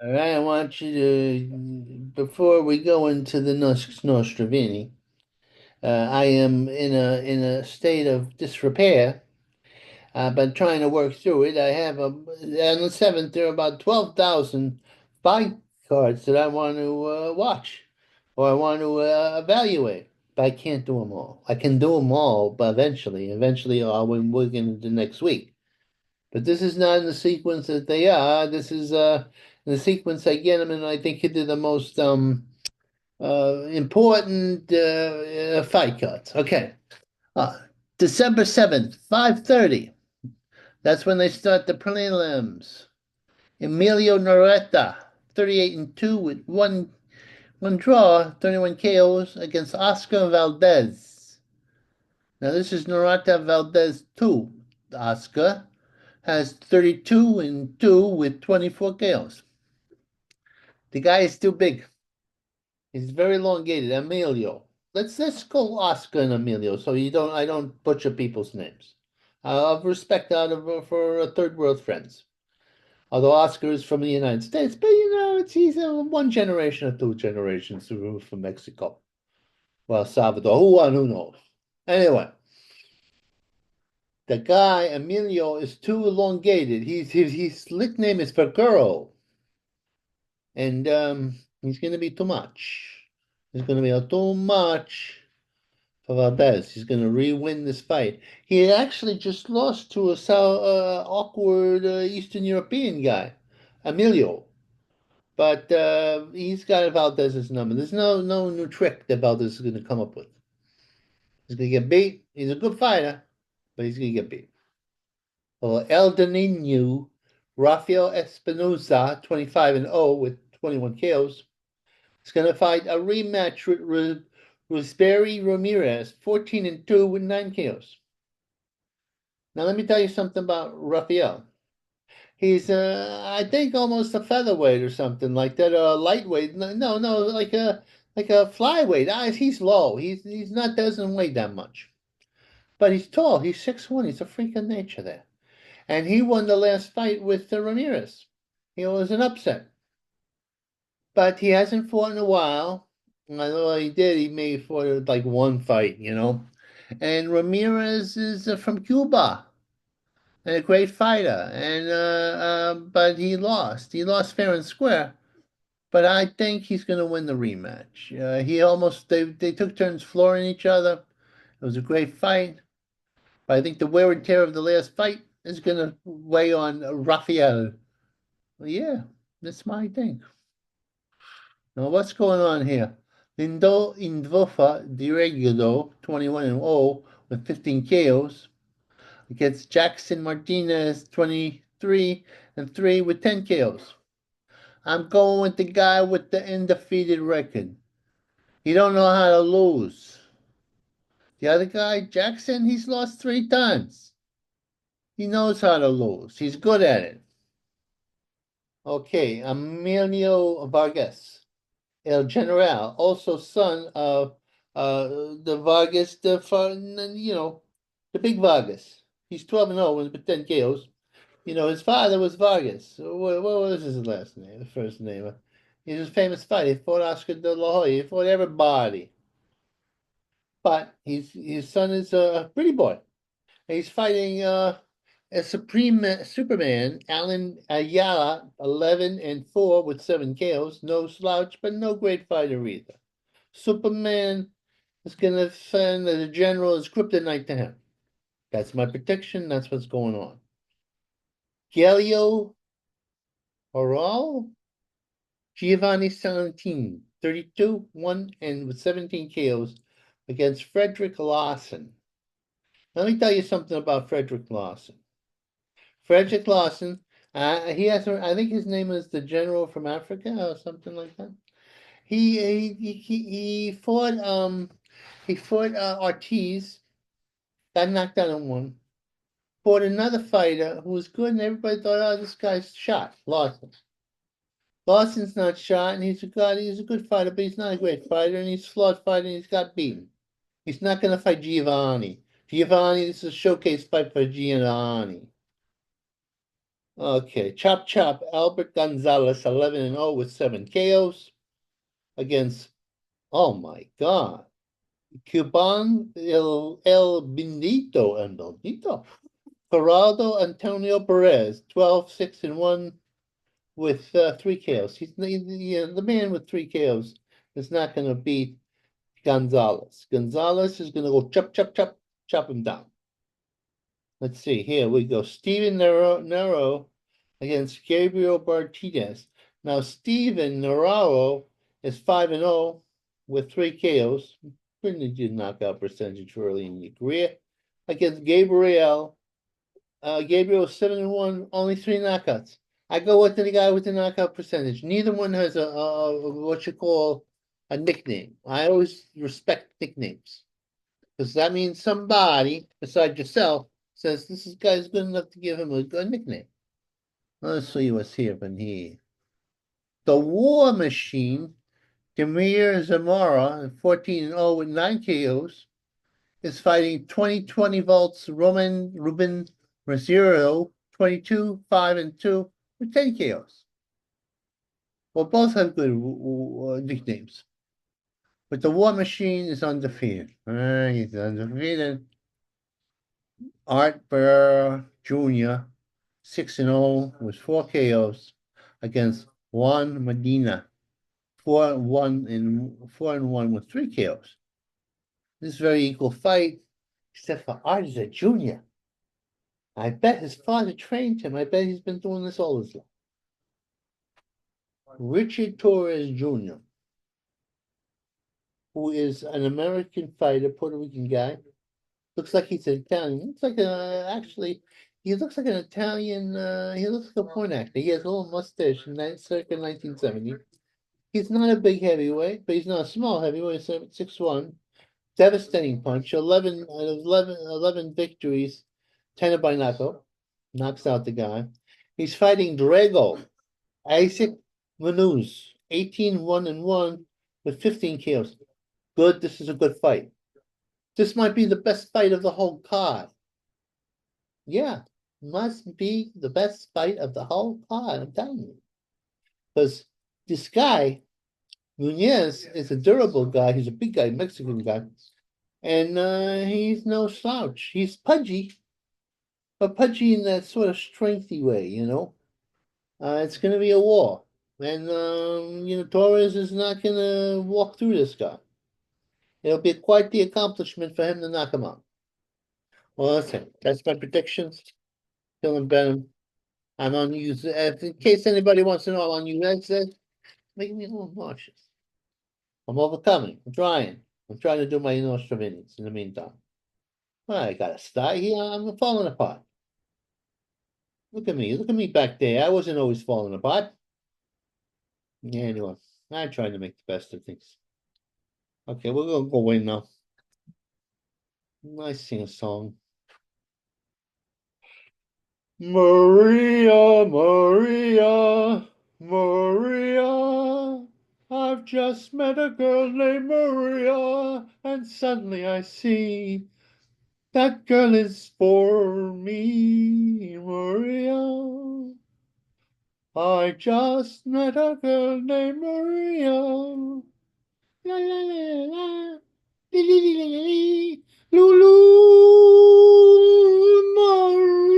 All right, I want you to, before we go into the Nostrovini, I am in a state of disrepair. I've been trying to work through it. I have on the 7th, there are about 12,000 fight cards that I want to watch or I want to evaluate, but I can't do them all. I can do them all, but eventually I'll be working into next week. But this is not in the sequence that they are. This is in the sequence I get them, and I think it did the most important fight cards. Okay. Uh, December 7th, 5:30. That's when they start the prelims. Emilio Noreta, 38 and 2 with one draw, 31 KOs against Oscar Valdez. Now this is Noreta Valdez 2. Oscar has 32 and 2 with 24 KOs. The guy is too big. He's very elongated. Emilio. Let's call Oscar and Emilio so you don't I don't butcher people's names. Of respect out of for third world friends. Although Oscar is from the United States, but he's one generation or two generations removed from Mexico. Well, Salvador, who knows? Anyway, the guy Emilio is too elongated. His nickname is Figuro, and he's going to be too much. He's going to be too much for Valdez. He's going to re-win this fight. He actually just lost to a awkward Eastern European guy, Emilio. But he's got Valdez's number. There's no new trick that Valdez is going to come up with. He's going to get beat. He's a good fighter, but he's going to get beat. Well, El Danino, Rafael Espinoza, 25 and 0 with 21 KOs. He's going to fight a rematch with Rosberry Ramirez, 14 and 2 with 9 KOs. Now, let me tell you something about Rafael. He's, I think, almost a featherweight or something like that, or a lightweight. No, like a flyweight. He's low. He's not doesn't weigh that much, but he's tall. He's 6'1". He's a freak of nature there, and he won the last fight with Ramirez. It was an upset, but he hasn't fought in a while. I know he did. He may fought like one fight. And Ramirez is from Cuba and a great fighter. And but he lost. He lost fair and square. But I think he's going to win the rematch. They took turns flooring each other. It was a great fight. But I think the wear and tear of the last fight is going to weigh on Rafael. Well, yeah, that's my thing. Now what's going on here? Lindo Indvofa Diregudo, 21 and 0 with 15 KOs against Jackson Martinez, 23 and 3 with 10 KOs. I'm going with the guy with the undefeated record. He don't know how to lose. The other guy, Jackson, he's lost 3 times. He knows how to lose. He's good at it. Okay, Emilio Vargas, El General, also son of the Vargas, the big Vargas. He's 12 and 0 with 10 KOs. His father was Vargas. What was his last name? The first name. He was a famous fighter. He fought Oscar de la Hoya. He fought everybody. But his son is a pretty boy. He's fighting a supreme Superman, Alan Ayala, 11 and 4 with 7 KOs. No slouch, but no great fighter either. Superman is going to defend the general is kryptonite to him. That's my prediction. That's what's going on. Gelio Oral, Giovanni Salentini, 32, 1 and with 17 KOs against Frederick Lawson. Let me tell you something about Frederick Lawson. Frederick Lawson, I think his name is the General from Africa or something like that. He fought Ortiz, got knocked out in one. Fought another fighter who was good, and everybody thought, oh, this guy's shot, Lawson. Lawson's not shot, and he's a good fighter, but he's not a great fighter, and he's a flawed fighter, and he's got beaten. He's not going to fight Giovanni. This is a showcase fight for Giovanni. Okay, Chop Chop, Albert Gonzalez, 11-0 with 7 KOs against, oh my God, Cuban El Bendito and Bendito. Geraldo Antonio Perez, 12-6-1 with 3 KOs. He's the man with 3 KOs is not going to beat Gonzalez. Gonzalez is going to go chop him down. Let's see. Here we go. Steven Nero against Gabriel Martinez. Now, Steven Navarro is 5-0 with 3 KOs. Pretty good knockout percentage early in your career. Against Gabriel. Gabriel is 7-1, only 3 knockouts. I go with the guy with the knockout percentage. Neither one has a what you call a nickname. I always respect nicknames because that means somebody besides yourself says this guy's good enough to give him a good nickname. Let's see what's here from here. The War Machine, Demir Zamora, 14-0 with 9 KOs, is fighting 2020 volts Ruben Rosero, 22, 5-2 with 10 KOs. Well, both have good nicknames. But the War Machine is undefeated. He's undefeated. Art Burr Jr., 6-0 with 4 KOs against Juan Medina, 4-1 with 3 KOs. This is a very equal fight, except for Art is a junior. I bet his father trained him. I bet he's been doing this all his life. Richard Torres Jr., who is an American fighter, Puerto Rican guy. Looks like he's Italian. Looks like actually, he looks like an Italian. He looks like a porn actor. He has a little mustache in circa 1970. He's not a big heavyweight, but he's not a small heavyweight. 6'1". Devastating punch. 11 victories, 10 by knockout. Knocks out the guy. He's fighting Drago Isaac Manuz, 18-1-1 with 15 KOs. Good. This is a good fight. This might be the best fight of the whole card. Yeah, must be the best fight of the whole card, I'm telling you. Because this guy, Nunez, is a durable guy. He's a big guy, Mexican guy. And he's no slouch. He's pudgy, but pudgy in that sort of strengthy way, you know. It's going to be a war. And, Torres is not going to walk through this guy. It'll be quite the accomplishment for him to knock him out. Well, listen, that's my predictions. Feeling better. I'm on use. In case anybody wants to know, I'm on use. Making me a little nauseous. I'm overcoming. I'm trying. I'm trying to do my Nostradamus in the meantime. Well, I got to start here. I'm falling apart. Look at me. Look at me back there. I wasn't always falling apart. Yeah, anyway, I'm trying to make the best of things. Okay, we're going to go away now. I sing a song. Maria, Maria, Maria. I've just met a girl named Maria, and suddenly I see that girl is for me, Maria. I just met a girl named Maria. La la la la, li li li li li, Lulu Maria.